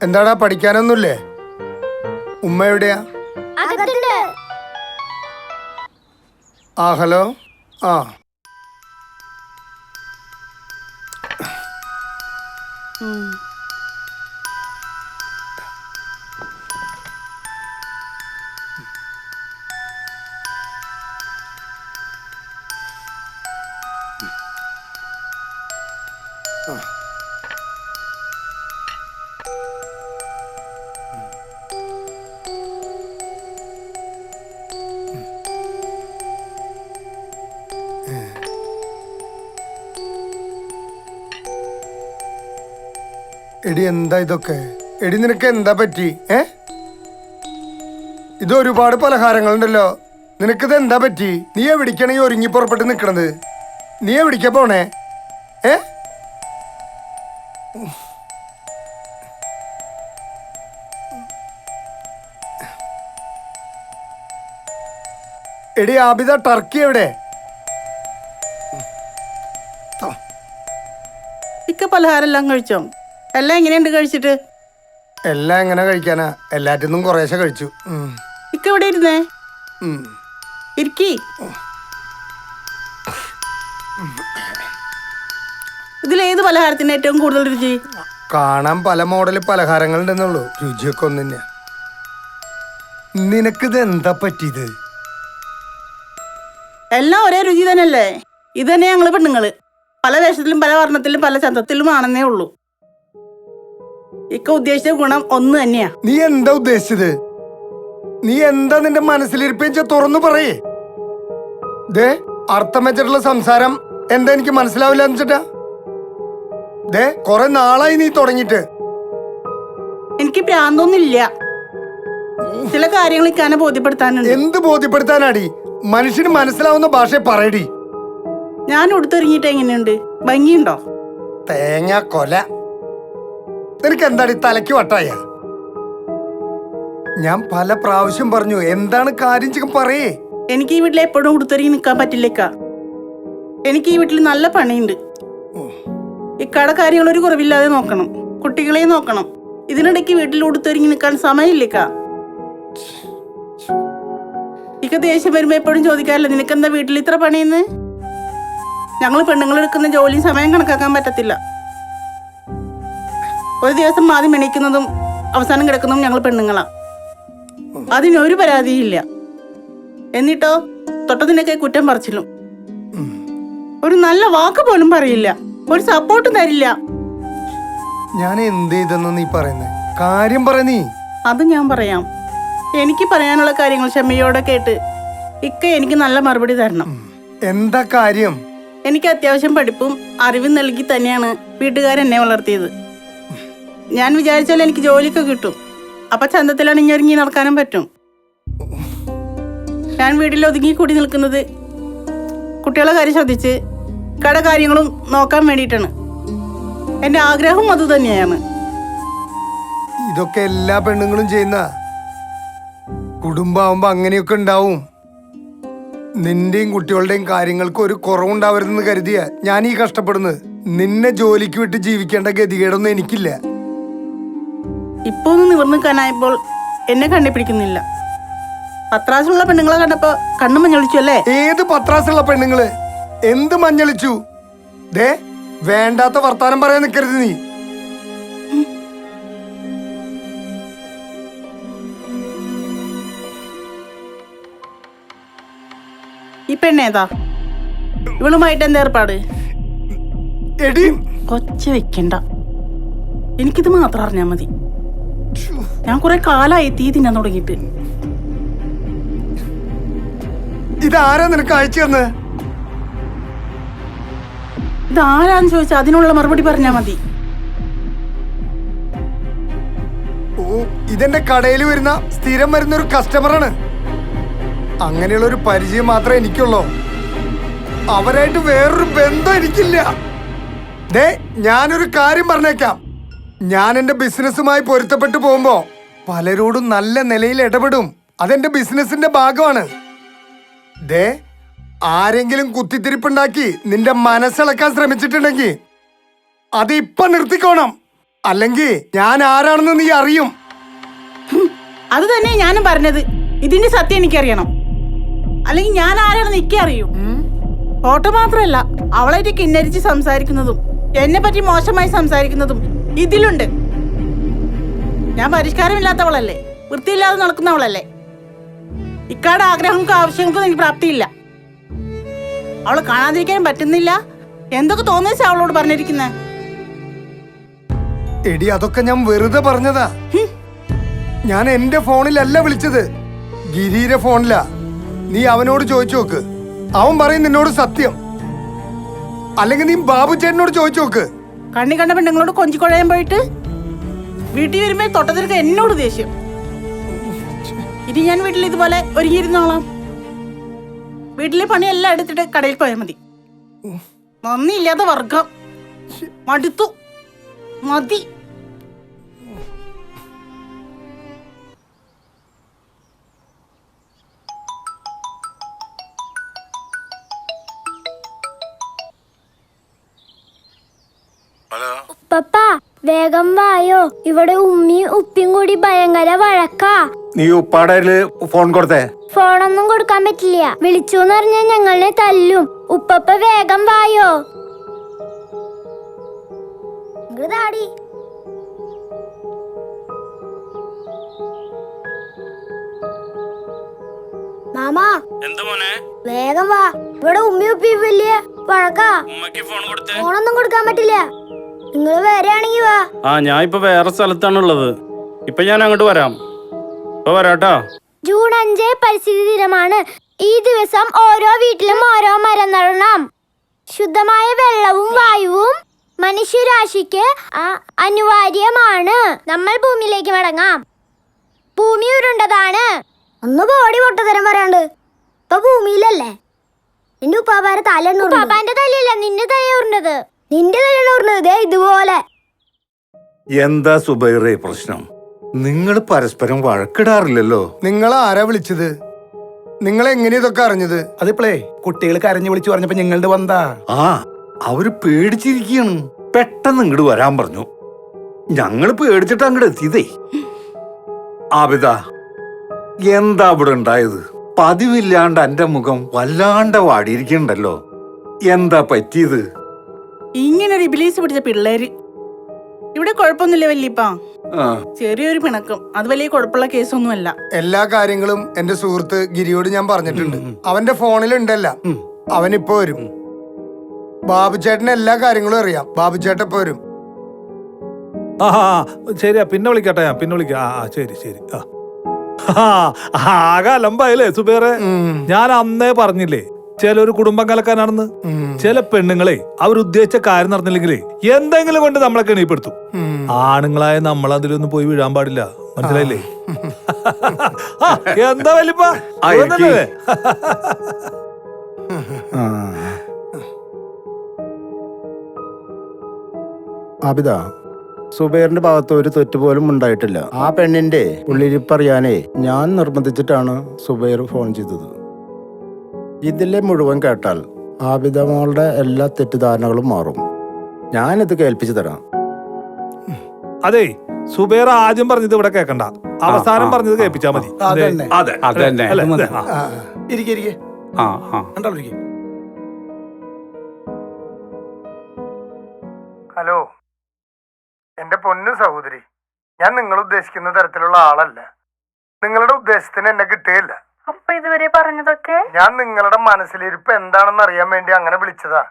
എന്താടാ പഠിക്കാനൊന്നുമില്ലേ? ഉമ്മ എവിടെയാ? ആ ഹലോ. ആ എടി എന്താ ഇതൊക്കെ? എടി നിനക്ക് എന്താ പറ്റി? ഇത് ഒരുപാട് പലഹാരങ്ങളുണ്ടല്ലോ, നിനക്കിത് എന്താ പറ്റി? നീ എവിടേക്കാണ് ഈ ഒരുങ്ങി പുറപ്പെട്ട് നിക്കണത്? നീ എവിടേക്കാ പോണേ? എടി ആബിദ, ടർക്കി എവിടെ? ഇക്ക പലഹാരം എല്ലാം കഴിച്ചോ? എല്ലാം എങ്ങനെയുണ്ട് കഴിച്ചിട്ട്? എല്ലാം എങ്ങനെ കഴിക്കാനാ, എല്ലാറ്റിന്നും കുറേശ്ശെ കഴിച്ചു. ഇക്ക എവിടെ ഇരുന്നേ? ഇരിക്കി. ഇതിലേത് പലഹാരത്തിന് ഏറ്റവും കൂടുതൽ രുചി? കാണാൻ പല മോഡൽ പലഹാരങ്ങളുണ്ടെന്നുള്ളൂ, രുചിയൊക്കെ ഒന്ന് തന്നെയാ. നിനക്കിത് എന്താ പറ്റിയത്? എല്ലാം ഒരേ രുചി തന്നെയല്ലേ? ഇത് തന്നെ ഞങ്ങള് പെണ്ണുങ്ങള് പല വേഷത്തിലും പല വർണ്ണത്തിലും പല ചന്തത്തിലും ആണെന്നേ ഉള്ളൂ. ഇക്ക ഉദ്ദേശിച്ച ഗുണം ഒന്ന് തന്നെയാ. നീ എന്താ ഉദ്ദേശിച്ചത്? നീ എന്താ നിന്റെ മനസ്സിലിരിപ്പിച്ച തുറന്നു പറയേ. ദേ, അർത്ഥം വെച്ചിട്ടുള്ള സംസാരം എന്താ എനിക്ക് മനസ്സിലാവില്ല എന്നിട്ടാ. ദേ, കൊറേ നാളായി നീ തുടങ്ങിട്ട്. എനിക്ക് പ്രാന്തൊന്നുമില്ല, ചില കാര്യങ്ങൾ ഇക്കാനെ ബോധ്യപ്പെടുത്താനുണ്ട്. എന്ത് ബോധ്യപ്പെടുത്താനാടി? മനുഷ്യന് മനസ്സിലാവുന്ന ഭാഷ പറയടി. ഞാൻ ഉടുത്തൊരുങ്ങിട്ട് എങ്ങനെയുണ്ട്? ഭംഗിയുണ്ടോ? തേങ്ങ കൊല. നിനക്ക് എന്താടി തലയ്ക്ക് വട്ടായ? ഞാൻ പല പ്രാവശ്യം പറഞ്ഞു, എന്താണ് കാര്യം ചിക്കൻ പറയേ. എനിക്ക് ഈ വീട്ടിൽ എപ്പോഴും ഉടുത്തൊരുങ്ങി നിൽക്കാൻ പറ്റില്ലേക്ക. എനിക്ക് ഈ വീട്ടിൽ നല്ല പണിയുണ്ട്. ഇക്കടെ കാര്യങ്ങൾ ഒരു കുറവില്ലാതെ നോക്കണം, കുട്ടികളെ നോക്കണം. ഇതിനിടയ്ക്ക് വീട്ടിൽ ഉടുത്തൊരുങ്ങി നിൽക്കാൻ സമയമില്ലേക്ക. ഇക്ക ദേഷ്യം വരുമ്പോ എപ്പോഴും ചോദിക്കാറില്ല, നിനക്കെന്താ വീട്ടിൽ ഇത്ര പണിയെന്ന്? ഞങ്ങൾ പെണ്ണുങ്ങൾ എടുക്കുന്ന ജോലി സമയം കണക്കാക്കാൻ പറ്റത്തില്ല. ഒരു ദിവസം ആദ്യം എണീക്കുന്നതും അവസാനം കിടക്കുന്നതും ഞങ്ങൾ പെണ്ണുങ്ങളാ. അതിനൊരു പരാതിയില്ല. എന്നിട്ടോ തൊട്ടതിനൊക്കെ കുറ്റം പറിച്ചിലും. ഒരു നല്ല വാക്ക് പോലും പറയില്ല, ഒരു സപ്പോർട്ടും തരില്ല. ഞാൻ എന്ത് ചെയ്തെന്ന് നീ പറയുന്നേ? കാര്യം പറ നീ. അത് ഞാൻ പറയാം. എനിക്ക് പറയാനുള്ള കാര്യങ്ങൾ ക്ഷമയോടെ കേട്ട് ഇക്ക എനിക്ക് നല്ല മറുപടി തരണം. എന്താ കാര്യം? എനിക്ക് അത്യാവശ്യം പഠിപ്പും അറിവും നൽകി തന്നെയാണ് വീട്ടുകാരെന്നെ വളർത്തിയത്. ഞാൻ വിചാരിച്ചാൽ എനിക്ക് ജോലിയൊക്കെ കിട്ടും. അപ്പൊ ചന്തത്തിൽ അണിഞ്ഞൊരുങ്ങി നടക്കാനും പറ്റും. ഞാൻ വീട്ടിൽ ഒതുങ്ങി കൂടി നിൽക്കുന്നത് കുട്ടികളെ കാര്യം ശ്രദ്ധിച്ച് കട കാര്യങ്ങളും നോക്കാൻ വേണ്ടിയിട്ടാണ്. എന്റെ ആഗ്രഹം അത് തന്നെയാണ്. ഇതൊക്കെ എല്ലാ പെണ്ണുങ്ങളും ചെയ്യുന്ന. കുടുംബാവുമ്പോ അങ്ങനെയൊക്കെ ഉണ്ടാവും. നിന്റെയും കുട്ടികളുടെയും കാര്യങ്ങൾക്ക് ഒരു കുറവുണ്ടാവരുതെന്ന് കരുതിയ ഞാൻ ഈ കഷ്ടപ്പെടുന്നത്. നിന്നെ ജോലിക്ക് വിട്ട് ജീവിക്കേണ്ട ഗതികേടൊന്നും എനിക്കില്ല. ഇപ്പൊ ഒന്ന് നിവർന്നു നിൽക്കാനായപ്പോൾ എന്നെ കണ്ടുപിടിക്കുന്നില്ല. പത്രാസുള്ള പെണ്ണുങ്ങളെ കണ്ടപ്പോ കണ്ണു മഞ്ഞളിച്ചു അല്ലേ? ഏത് പത്രാസുള്ള പെണ്ണുങ്ങള്? എന്ത് മഞ്ഞളിച്ചു? ദേ, വേണ്ടാത്ത വർത്താനം പറയാൻ നിൽക്കരുത് നീ. ഈ പെണ്ണേതാ? ഇവളുമായിട്ട് എന്താ ഏർപ്പാട്? എടി, കൊച്ച വെക്കണ്ട, എനിക്കിത് മാത്രം അറിഞ്ഞാ മതി. ഞാൻ കുറെ കാലായി തീ തിന്നാൻ തുടങ്ങിയിട്ട്. ഇതാരാ നിനക്ക് അയച്ചു തന്ന്? ഇതാരാന്ന് ചോദിച്ചാൽ അതിനുള്ള മറുപടി പറഞ്ഞാ മതി. ഓ, ഇതെന്റെ കടയിൽ വരുന്ന സ്ഥിരം വരുന്ന ഒരു കസ്റ്റമറാണ്. അങ്ങനെയുള്ള ഒരു പരിചയം മാത്രമേ എനിക്കുള്ളൂ. അവരായിട്ട് വേറൊരു ബന്ധം എനിക്കില്ല. ദേ, ഞാനൊരു കാര്യം പറഞ്ഞേക്കാം. ഞാൻ എന്റെ ബിസിനസ്സുമായി പൊരുത്തപ്പെട്ടു പോകുമ്പോ പലരോടും നല്ല നിലയിൽ ഇടപെടും. അതെന്റെ ബിസിനസിന്റെ ഭാഗമാണ്. ദേ, ആരെങ്കിലും കുത്തിത്തിരിപ്പുണ്ടാക്കി നിന്റെ മനസ്സിളക്കാൻ ശ്രമിച്ചിട്ടുണ്ടെങ്കിൽ അത് ഇപ്പൊ നിർത്തിക്കോണം. അല്ലെങ്കിൽ ഞാൻ ആരാണെന്ന് നീ അറിയും. അത് തന്നെ ഞാനും പറഞ്ഞത്. ഇതിന്റെ സത്യം എനിക്കറിയണം, അല്ലെങ്കിൽ ഞാൻ ആരാണെന്ന് എനിക്ക് അറിയൂ. ഫോട്ടോ മാത്രമല്ല, അവളായിട്ട് കിന്നരിച്ച് സംസാരിക്കുന്നതും എന്നെ പറ്റി മോശമായി സംസാരിക്കുന്നതും ഇതിലുണ്ട്. ഞാൻ പരിഷ്കാരമില്ലാത്തവളല്ലേ, വൃത്തിയില്ലാതെ നടക്കുന്നവളല്ലേ. ഇക്കാടെ ആഗ്രഹങ്ങൾക്കും ആവശ്യങ്ങൾക്കും എനിക്ക് പ്രാപ്തിയില്ല. അവളെ കാണാതിരിക്കാനും പറ്റുന്നില്ല. എന്തൊക്കെ തോന്നിച്ചാ അവളോട് പറഞ്ഞിരിക്കുന്നേ? എടി, അതൊക്കെ ഞാൻ വെറുതെ പറഞ്ഞതാ. ഞാൻ എന്റെ ഫോണിലല്ല വിളിച്ചത്, ഗിരിയുടെ ഫോണിലാ. നീ അവനോട് ചോദിച്ചു നോക്ക്, അവൻ പറയും നിന്നോട് സത്യം. അല്ലെങ്കിൽ നീ ബാബു ചേട്ടനോട് ചോദിച്ചു നോക്ക്. കണ്ണി കണ്ട പെണ്ണുങ്ങളോട് കൊഞ്ചിക്കൊഴയാൻ പോയിട്ട് വീട്ടിൽ വരുമ്പോ തൊട്ടത്തിற்கு എന്നോട് ദേഷ്യം. ഇനി ഞാൻ വീട്ടിൽ ഇതുപോലെ ഒരുങ്ങിയിരുന്നോളാം. വീട്ടിലെ പണിയെല്ലാം എടുത്തിട്ട് കടയിൽ പോയാൽ മതി. നന്ദിയില്ലാത്ത വർഗം. മടുത്തു, മതി. ഉപ്പപ്പ, വേഗം വായോ, ഇവിടെ ഉമ്മിയും ഉപ്പിയും കൂടി ഭയങ്കര വഴക്കാ. നീ ഉപ്പാടയില് ഫോൺ കൊടുത്തേ? ഫോണൊന്നും കൊടുക്കാൻ പറ്റില്ല. വിളിച്ചൂന്ന് പറഞ്ഞാൽ ഞങ്ങളെ തല്ലും. ഉപ്പപ്പ വേഗം വായോ. ഇങ്ങടാടി. മാമാ, എന്താ മോനെ? വേഗം വാ, ഇവിടെ ഉമ്മിയും ഉപ്പിയും വലിയ വഴക്കാ. ഉമ്മക്ക് ഫോൺ കൊടുത്തേ? ഫോണൊന്നും കൊടുക്കാൻ പറ്റില്ല. നിങ്ങൾ വരാണെങ്കി വാ. ഞാൻ ഇപ്പൊ വേറെ സ്ഥലത്താണുള്ളത്. ഇപ്പൊ ഞാൻ അങ്ങോട്ട് വരാം. ഇപ്പൊ വരാട്ടോ. ജൂൺ 5 പരിസ്ഥിതി ദിനമാണ്. ഈ ദിവസം ഓരോ വീട്ടിലും ഓരോ മരം നടണം. ശുദ്ധമായ വെള്ളവും വായുവും മനുഷ്യരാശിക്ക് അനിവാര്യമാണ്. നമ്മൾ ഭൂമിയിലേക്ക് മടങ്ങാം. ഭൂമി ഉരുണ്ടതാണ്. ഒന്ന് ബോഡി പൊട്ടതരം പറയാണ്ട്. ഇപ്പൊ ഭൂമിയിലല്ലേ? നിന്റെ ഉപ്പാപ്പാന്റെ തല ഉപ്പാപ്പാന്റെ തലയല്ല, നിന്റെ തല ഉരുണ്ടത്. നിന്റെ തല ഉരുണ്ടത് ഇതുപോലെ. എന്താ സുബൈറേ പ്രശ്നം? നിങ്ങൾ പരസ്പരം വഴക്കിടാറില്ലല്ലോ. നിങ്ങളെ ആരാ വിളിച്ചത്? നിങ്ങൾ എങ്ങനെ ഇതൊക്കെ അറിഞ്ഞത്? അതിപ്പോളേ കുട്ടികൾ കരഞ്ഞു വിളിച്ചു പറഞ്ഞപ്പോ ഞങ്ങളുടെ വന്നാ. ആ, അവര് പേടിച്ചിരിക്കുകയാണ്. പെട്ടെന്ന് ഇങ്ങോട്ട് വരാൻ പറഞ്ഞു. ഞങ്ങള് പേടിച്ചിട്ട് അങ്ങോട്ട് എത്തിയതേ. ആബിദ, എന്താ ഇവിടെ ഉണ്ടായത്? പതിവില്ലാണ്ട് എന്റെ മുഖം വല്ലാണ്ട് വാടിയിരിക്കണ്ടല്ലോ. എന്താ പറ്റിയത്? ഇങ്ങനൊരു ഇബിലീസ് പിടിച്ച പിള്ളേര്. ഇവിടെ കുഴപ്പമൊന്നുമില്ല വല്യപ്പാ. ചെറിയൊരു പിണക്കം, അത് വലിയ കുഴപ്പമുള്ള കേസൊന്നുമല്ല. എല്ലാ കാര്യങ്ങളും എന്റെ സുഹൃത്ത് ഗിരിയോട് ഞാൻ പറഞ്ഞിട്ടുണ്ട്. അവന്റെ ഫോണിലുണ്ടല്ല. അവനിപ്പോ വരും. ബാബുചേട്ടന് എല്ലാ കാര്യങ്ങളും അറിയാം. ബാബുചേട്ടൻ ഇപ്പൊ വരും. ആ ശരിയാ, പിന്നെ വിളിക്കട്ടെ. ഞാൻ പിന്നെ വിളിക്കാം. ശരി ശരി. ആകെ അലമ്പായില്ലേ സുബേറെ? ഞാൻ അന്നേ പറഞ്ഞില്ലേ ചിലൊരു കുടുംബം കലക്കാനാണെന്ന്. ചില പെണ്ണുങ്ങളെ അവരുദ്ദേശിച്ച കാര്യം നടന്നില്ലെങ്കിലേ എന്തെങ്കിലും കൊണ്ട് നമ്മളെ കെണിപ്പെടുത്തും. ആണുങ്ങളായ നമ്മൾ അതിലൊന്നും പോയി വീഴാൻ പാടില്ല. മനസ്സിലായില്ലേ? എന്താ വലിപ്പ? ആബിദ, സുബൈറിന്റെ ഭാഗത്ത് ഒരു തെറ്റ് പോലും ഉണ്ടായിട്ടില്ല. ആ പെണ്ണിന്റെ ഉള്ളിരിപ്പറിയാനേ ഞാൻ നിർബന്ധിച്ചിട്ടാണ് സുബൈർ ഫോൺ ചെയ്തത്. ഇതിലെ മുഴുവൻ കേട്ടാൽ ആബിദ മോളുടെ എല്ലാ തെറ്റിദ്ധാരണകളും മാറും. ഞാനിത് കേൾപ്പിച്ചു തരാം. അതെ, സുബൈർ ആദ്യം പറഞ്ഞത് ഇവിടെ കേക്കണ്ട, അവസാനം പറഞ്ഞത് കേൾപ്പിച്ചാ മതി. അതന്നെ. അതെ അതന്നെ അല്ലേ? ആ, ഇരിക്കെ ആ ആ കണ്ടോളിരിക്കെ. ഹലോ, എന്റെ പൊന്നു സഹോദരി, ഞാൻ നിങ്ങൾ ഉദ്ദേശിക്കുന്ന തരത്തിലുള്ള ആളല്ല. നിങ്ങളുടെ ഉദ്ദേശത്തിന് എന്നെ കിട്ടുകയില്ല. അപ്പൊ ഇതുവരെ പറഞ്ഞതൊക്കെ ഞാൻ നിങ്ങളുടെ മനസ്സിലിരിപ്പ് എന്താണെന്ന് അറിയാൻ വേണ്ടി അങ്ങനെ വിളിച്ചതാ.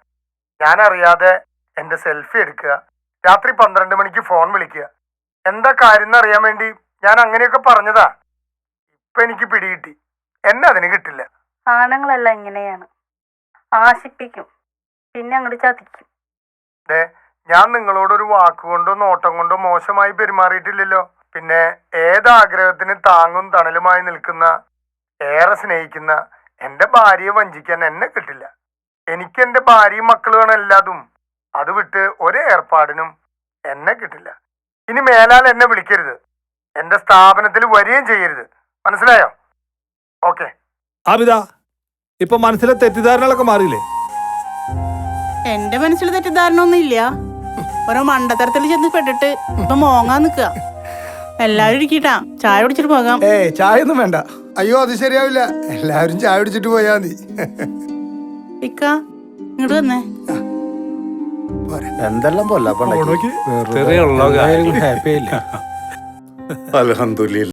ഞാൻ അറിയാതെ എന്റെ സെൽഫി എടുക്കുക, രാത്രി 12 മണിക്ക് ഫോൺ വിളിക്കുക, എന്താ കാര്യം എന്ന് അറിയാൻ വേണ്ടി ഞാൻ അങ്ങനെയൊക്കെ പറഞ്ഞതാ. ഇപ്പൊ എനിക്ക് പിടികിട്ടി, എന്നെ അതിന് കിട്ടില്ല. ആണുങ്ങളല്ല ഇങ്ങനെയാണ്, ആശിപ്പിക്കും, പിന്നെ അങ്ങോട്ട് ചതിക്കും. ഞാൻ നിങ്ങളോടൊരു വാക്കുകൊണ്ടോ നോട്ടം കൊണ്ടോ മോശമായി പെരുമാറിയിട്ടില്ലല്ലോ. പിന്നെ ഏതാഗ്രഹത്തിന് താങ്ങും തണലുമായി നിൽക്കുന്ന, ഏറെ സ്നേഹിക്കുന്ന എന്റെ ഭാര്യയെ വഞ്ചിക്കാൻ എന്നെ കിട്ടില്ല. എനിക്ക് എന്റെ ഭാര്യയും മക്കളുമാണ് എല്ലാതും. അത് വിട്ട് ഒരു ഏർപ്പാടിനും എന്നെ കിട്ടില്ല. ഇനി മേലാൽ എന്നെ വിളിക്കരുത്, എന്റെ സ്ഥാപനത്തിൽ വരികയും ചെയ്യരുത്. മനസ്സിലായോ? ഓക്കെ. ആബിദ, ഇപ്പൊ മനസ്സിലെ തെറ്റിദ്ധാരണകളൊക്കെ മാറിയില്ലേ? എന്റെ മനസ്സിൽ തെറ്റിദ്ധാരണ ഒന്നും ഇല്ല. ഓരോ മണ്ടത്തരത്തിൽ ചെന്ന് പെട്ടിട്ട് ഇപ്പൊ മോങ്ങാൻ നിക്കുക. എല്ലാവരും ഇരിക്കട്ടാ, ചായ കുടിച്ചിട്ട് പോകാം. ചായ ഒന്നും വേണ്ട. അയ്യോ, അത് ശരിയാവില്ല. എല്ലാവരും ചായ കുടിച്ചിട്ട് പോയാ മതി. ഇക്ക ഇങ്ങോട്ട് വന്നേ. എന്തെല്ലാം ഹാപ്പി ആയില്ലേ? അൽഹംദുലില്ലാ.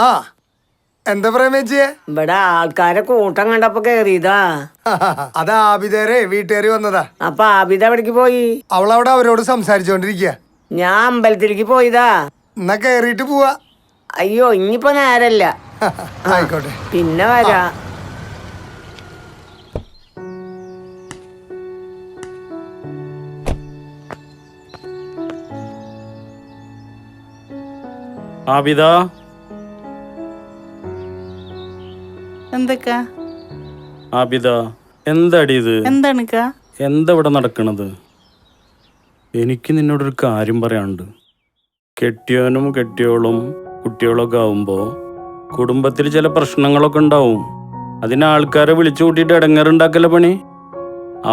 ആ, എന്താ പ്രേമേച്ചിയെ? ഇവിടെ ആൾക്കാരെ കൂട്ടം കണ്ടപ്പോ കേറിയതാ. അത് ആബിദേരെ വീട്ടുകാരി വന്നതാ. അപ്പൊ ആബിദ എവിടേക്ക് പോയി? അവളവിടെ അവരോട് സംസാരിച്ചോണ്ടിരിക്കുക. ഞാൻ അമ്പലത്തിലേക്ക് പോയതാ. എന്നാ കേറിയിട്ട് പോവാ. അയ്യോ, ഇനിയിപ്പോ നേരല്ല. ആയിക്കോട്ടെ, പിന്നെ വരാ. ആബിദ, എന്തൊക്കെ ആബിദ, എന്താടി ഇത്? എന്താണ് എന്താ ഇവിടെ നടക്കണത്? എനിക്ക് നിന്നോടൊരു കാര്യം പറയാനുണ്ട്. കെട്ടിയോനും കെട്ടിയോളും കുട്ടികളൊക്കെ ആവുമ്പോൾ കുടുംബത്തിൽ ചില പ്രശ്നങ്ങളൊക്കെ ഉണ്ടാവും. അതിന് ആൾക്കാരെ വിളിച്ചു കൂട്ടിയിട്ട് ഇടങ്ങേറുണ്ടാക്കല്ല പണി.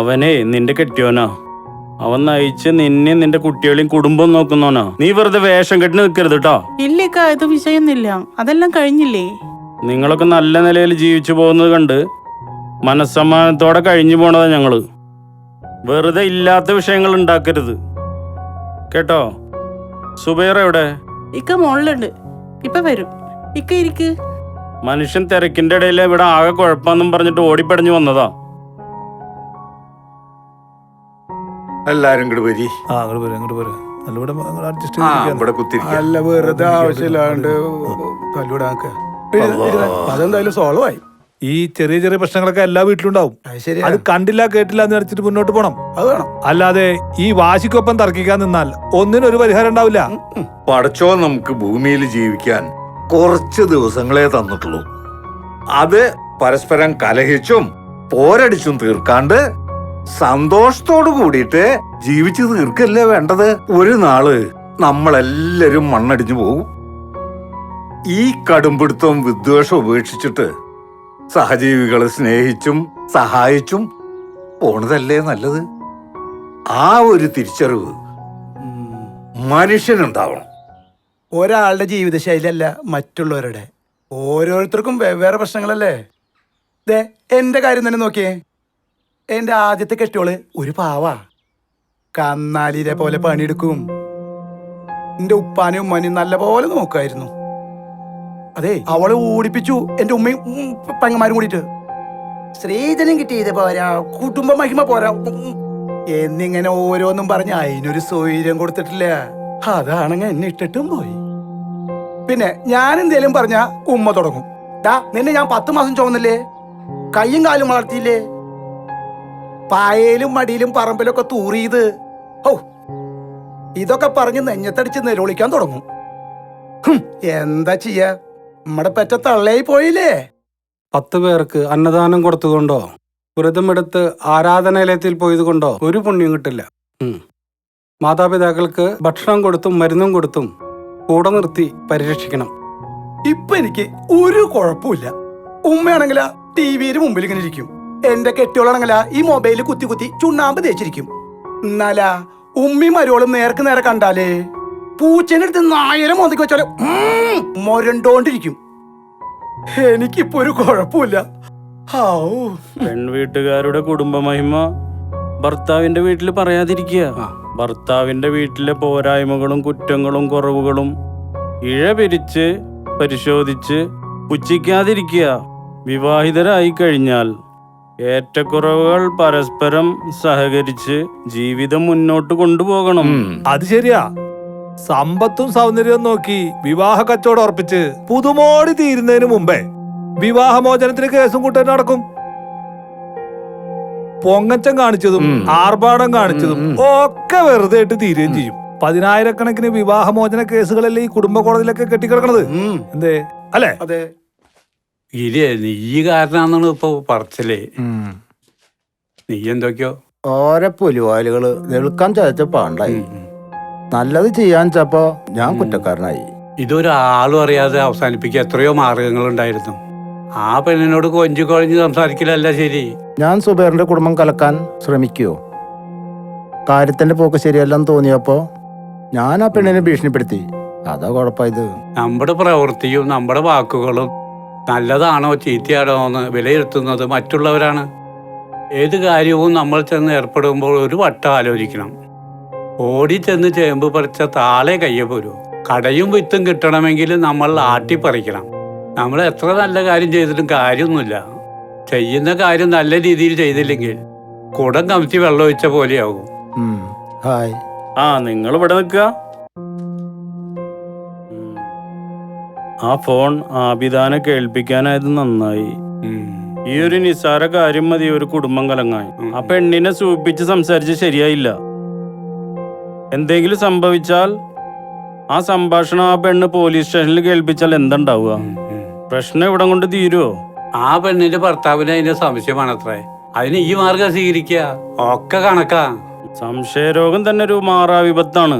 അവനെ നിന്റെ കെട്ടിയോനാ. അവൻ നയിച്ച് നിന്നെ നിന്റെ കുട്ടികളെയും കുടുംബം നോക്കുന്നവനാ. നീ വെറുതെ വേഷം കെട്ടി നിൽക്കരുത് കേട്ടോ. ഇല്ലേക്കാ, ഇത് വിഷയൊന്നുമില്ല, അതെല്ലാം കഴിഞ്ഞില്ലേ. നിങ്ങളൊക്കെ നല്ല നിലയിൽ ജീവിച്ചു പോകുന്നത് കണ്ട് മനസ്സമാനത്തോടെ കഴിഞ്ഞു പോണതാ ഞങ്ങള്. വെറുതെ ഇല്ലാത്ത വിഷയങ്ങൾ ഉണ്ടാക്കരുത് കേട്ടോ. സുബൈർ എവിടെ? ഇക്ക മോളിലുണ്ട്, ഇപ്പൊ വരും. ഇക്ക ഇരിക്ക്. മനുഷ്യൻ തിരക്കിന്റെ ഇടയിൽ ഇവിടെ ആകെ കുഴപ്പമെന്നും പറഞ്ഞിട്ട് ഓടിപ്പടഞ്ഞു വന്നതാ. എല്ലാരും ഇങ്ങോട്ട് വരി. അങ്ങോട്ട് പോരെ. അഡ്ജസ്റ്റ് ഇവിടെ കുത്തിരിക്ക. അല്ല, വെറുതെ ആവശ്യമില്ലാണ്ട് കല്ലൂടാക്ക. അതെന്തായാലും സോൾവ് ആയി. ഈ ചെറിയ ചെറിയ പ്രശ്നങ്ങളൊക്കെ എല്ലാ വീട്ടിലുണ്ടാവും. അത് കണ്ടില്ല കേട്ടില്ല എന്ന് വെച്ചിട്ട് മുന്നോട്ട് പോണം. അത് വേണം. അല്ലാതെ ഈ വാശിക്കൊപ്പം തർക്കിക്കാൻ നിന്നാൽ ഒന്നിനൊരു പരിഹാരം ഉണ്ടാവില്ല. പടച്ചോ നമുക്ക് ഭൂമിയിൽ ജീവിക്കാൻ കുറച്ച് ദിവസങ്ങളെ തന്നിട്ടുള്ളൂ. അത് പരസ്പരം കലഹിച്ചും പോരടിച്ചും തീർക്കാണ്ട് സന്തോഷത്തോടു കൂടിയിട്ട് ജീവിച്ചു തീർക്കല്ലേ വേണ്ടത്. ഒരു നാള് നമ്മളെല്ലാരും മണ്ണടിഞ്ഞു പോകും. ഈ കടുംപിടുത്തവും വിദ്വേഷവും ഉപേക്ഷിച്ചിട്ട് സഹജീവികളെ സ്നേഹിച്ചും സഹായിച്ചും പോണതല്ലേ നല്ലത്. ആ ഒരു തിരിച്ചറിവ് മനുഷ്യനുണ്ടാവണം. ഒരാളുടെ ജീവിതശൈലിയല്ല മറ്റുള്ളവരുടെ. ഓരോരുത്തർക്കും വെവ്വേറെ പ്രശ്നങ്ങളല്ലേ. എന്റെ കാര്യം തന്നെ നോക്കിയേ. എന്റെ ആദ്യത്തെ കെട്ടിയോള് ഒരു പാവാ. കന്നാലിരെ പോലെ പണിയെടുക്കും. എന്റെ ഉപ്പാനും ഉമ്മാനും നല്ല പോലെ നോക്കായിരുന്നു. അതെ, അവളെ ഓടിപ്പിച്ചു എന്റെ ഉമ്മയും പെങ്ങന്മാരും കൂടിയിട്ട്. സ്ത്രീധനം കിട്ടിയത് പോരാ, കുടുംബ മഹിമ പോരാ എന്നിങ്ങനെ ഓരോന്നും പറഞ്ഞ് അതിനൊരു സൗകര്യം കൊടുത്തിട്ടില്ല. അതാണെങ്കിൽ എന്നെ ഇട്ടിട്ടും പോയി. പിന്നെ ഞാൻ എന്തേലും പറഞ്ഞ ഉമ്മ തുടങ്ങും. നിന്നെ ഞാൻ 10 മാസം ചുമന്നില്ലേ, കയ്യും കാലും വളർത്തിയില്ലേ, പായയിലും മടിയിലും പറമ്പിലൊക്കെ തൂറിയത്. ഓ, ഇതൊക്കെ പറഞ്ഞ് നെഞ്ഞത്തടിച്ച് നിരോളിക്കാൻ തുടങ്ങും. എന്താ ചെയ്യാ, നമ്മടെ പെറ്റ തള്ളയായി പോയില്ലേ. 10 പേർക്ക് അന്നദാനം കൊടുത്തുകൊണ്ടോ വ്രതമെടുത്ത് ആരാധനാലയത്തിൽ പോയത് കൊണ്ടോ ഒരു പുണ്യം കിട്ടില്ല. മാതാപിതാക്കൾക്ക് ഭക്ഷണം കൊടുത്തും മരുന്നും കൊടുത്തും കൂടെ നിർത്തി പരിരക്ഷിക്കണം. ഇപ്പൊ എനിക്ക് ഒരു കുഴപ്പമില്ല. ഉമ്മയാണെങ്കിലാ ടിവിയുടെ മുമ്പിൽ ഇങ്ങനെ ഇരിക്കും, എന്റെ കെട്ടിയോളാണെങ്കിലാ ഈ മൊബൈലിൽ കുത്തി കുത്തി ചുണ്ണാമ്പ് തേച്ചിരിക്കും. എന്നാലാ ഉമ്മയും മരുവോളും നേർക്ക് നേരെ കണ്ടാലേ പൂച്ചേനെടുത്ത് നായരെ മോന്തിക്ക് വെച്ചാല് മൊരണ്ടോണ്ടിരിക്കും. എനിക്കിപ്പോ ഒരു കുഴപ്പമില്ല. പെൺവീട്ടുകാരുടെ കുടുംബമഹിമ ഭർത്താവിന്റെ വീട്ടിൽ പറയാതിരിക്കുക. ഭർത്താവിന്റെ വീട്ടിലെ പോരായ്മകളും കുറ്റങ്ങളും കുറവുകളും ഇഴപിരിച്ച് പരിശോധിച്ച് പുച്ഛിക്കാതിരിക്കുക. വിവാഹിതരായി കഴിഞ്ഞാൽ ഏറ്റക്കുറവുകൾ പരസ്പരം സഹകരിച്ച് ജീവിതം മുന്നോട്ട് കൊണ്ടുപോകണം. അത് ശരിയാ. സമ്പത്തും സൗന്ദര്യവും നോക്കി വിവാഹ കച്ചവടം ഉറപ്പിച്ച് പുതുമോടി തീരുന്നതിന് മുമ്പേ വിവാഹമോചനത്തിന് കേസും കൂട്ടാൻ നടക്കും. പൊങ്ങച്ചം കാണിച്ചതും ആർഭാടം കാണിച്ചതും ഒക്കെ വെറുതെ ആയിട്ട് തീരുകയും ചെയ്യും. 10,000-കണക്കിന് വിവാഹമോചന കേസുകളല്ലേ ഈ കുടുംബ കോടതിയിലൊക്കെ കെട്ടിക്കിടക്കണത്. എന്തേ അല്ലേ? അതെ. ഇല്ലേ, നീ കാരണാന്നാണ് ഇപ്പൊ പറച്ചില്ലേ. നീ എന്തൊക്കെയോ ഓരോ പുലിവാലുകള് വെളുക്കാൻ ചതച്ചപ്പോ ഉണ്ടായി. നല്ലത് ചെയ്യാൻ ചപ്പോ ഞാൻ കുറ്റക്കാരനായി. ഇതൊരാളും അറിയാതെ അവസാനിപ്പിക്കാൻ എത്രയോ മാർഗങ്ങളുണ്ടായിരുന്നു. ആ പെണ്ണിനോട് കൊഞ്ചു കൊഴഞ്ഞ് സംസാരിക്കലല്ല ശരി. ഞാൻ സുബൈറിന്റെ കുടുംബം കലക്കാൻ ശ്രമിക്കുവോ? കാര്യത്തിന്റെ പോക്ക് ശരിയല്ലെന്ന് തോന്നിയപ്പോ ഞാൻ ആ പെണ്ണിനെ ഭീഷണിപ്പെടുത്തി. അതാ കുഴപ്പമായത്. നമ്മുടെ പ്രവൃത്തിയും നമ്മുടെ വാക്കുകളും നല്ലതാണോ ചീത്തയാണോ എന്ന് വിലയിരുത്തുന്നത് മറ്റുള്ളവരാണ്. ഏത് കാര്യവും നമ്മൾ ചെന്ന് ഏർപ്പെടുമ്പോൾ ഒരു വട്ടം ആലോചിക്കണം. ഓടി ചെന്ന് ചേമ്പ് പറിച്ച താളെ കയ്യെ പോരൂ. കടയും വിത്തും കിട്ടണമെങ്കിൽ നമ്മൾ ആട്ടിപ്പറിക്കണം. നമ്മൾ എത്ര നല്ല കാര്യം ചെയ്തിട്ടും കാര്യമൊന്നുമില്ല. ചെയ്യുന്ന കാര്യം നല്ല രീതിയിൽ ചെയ്തില്ലെങ്കിൽ കുടം കമിത്തി വെള്ളമൊഴിച്ച പോലെയാകും. ഹായ്. നിങ്ങൾ ഇവിടെ നിൽക്കുക. ആ ഫോൺ ആബിദാനെ കേൾപ്പിക്കാനായത് നന്നായി. ഈ ഒരു നിസ്സാര കാര്യം മതി ഒരു കുടുംബം കലങ്ങാൻ. ആ പെണ്ണിനെ സൂപ്പിച്ച് സംസാരിച്ച് ശരിയായില്ല. എന്തെങ്കിലും സംഭവിച്ചാൽ ആ സംഭാഷണം ആ പെണ്ണ് പോലീസ് സ്റ്റേഷനിൽ കേൾപ്പിച്ചാൽ എന്തുണ്ടാവുക? പ്രശ്നം ഇവിടെ കൊണ്ട് തീരുവോ? ആ പെണ്ണിന്റെ ഭർത്താവിന് അതിന്റെ സംശയമാണത്രേ. അതിന് ഈ മാർഗം സ്വീകരിക്കുക ഒക്കെ കണക്കാ. സംശയരോഗം തന്നെ ഒരു മാറാവിപത്താണ്.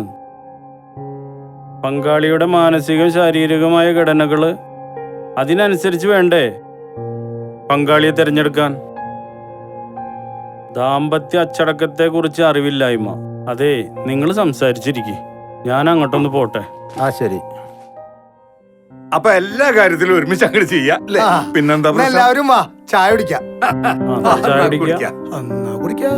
പങ്കാളിയുടെ മാനസികവും ശാരീരികമായ ഘടനകള് അതിനനുസരിച്ച് വേണ്ടേ പങ്കാളിയെ തിരഞ്ഞെടുക്കാൻ? ദാമ്പത്യ അച്ചടക്കത്തെ കുറിച്ച് അറിവില്ലായ്മ. അതെ, നിങ്ങൾ സംസാരിച്ചിരിക്കും, ഞാൻ അങ്ങോട്ടൊന്ന് പോട്ടെ. ആ ശരി. അപ്പൊ എല്ലാ കാര്യത്തിലും ഒരുമിച്ച് അങ്ങോട്ട് ചെയ്യാം. പിന്നെന്താ എന്നാ എല്ലാവരും വാ, ചായ കുടിക്കാം. ചായ കുടിക്കാം. എന്നാ കുടിക്കാ.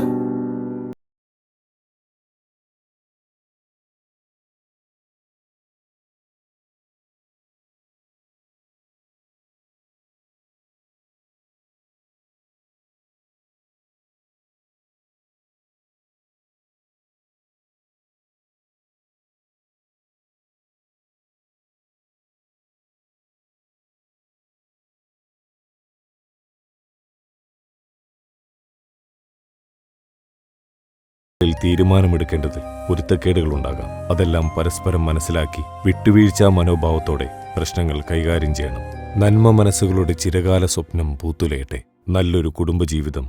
തീരുമാനമെടുക്കേണ്ടത് പൊരുത്തക്കേടുകളുണ്ടാകാം. അതെല്ലാം പരസ്പരം മനസ്സിലാക്കി വിട്ടുവീഴ്ചാ മനോഭാവത്തോടെ പ്രശ്നങ്ങൾ കൈകാര്യം ചെയ്യണം. നന്മ മനസ്സുകളുടെ ചിരകാല സ്വപ്നം പൂത്തുലയട്ടെ. നല്ലൊരു കുടുംബജീവിതം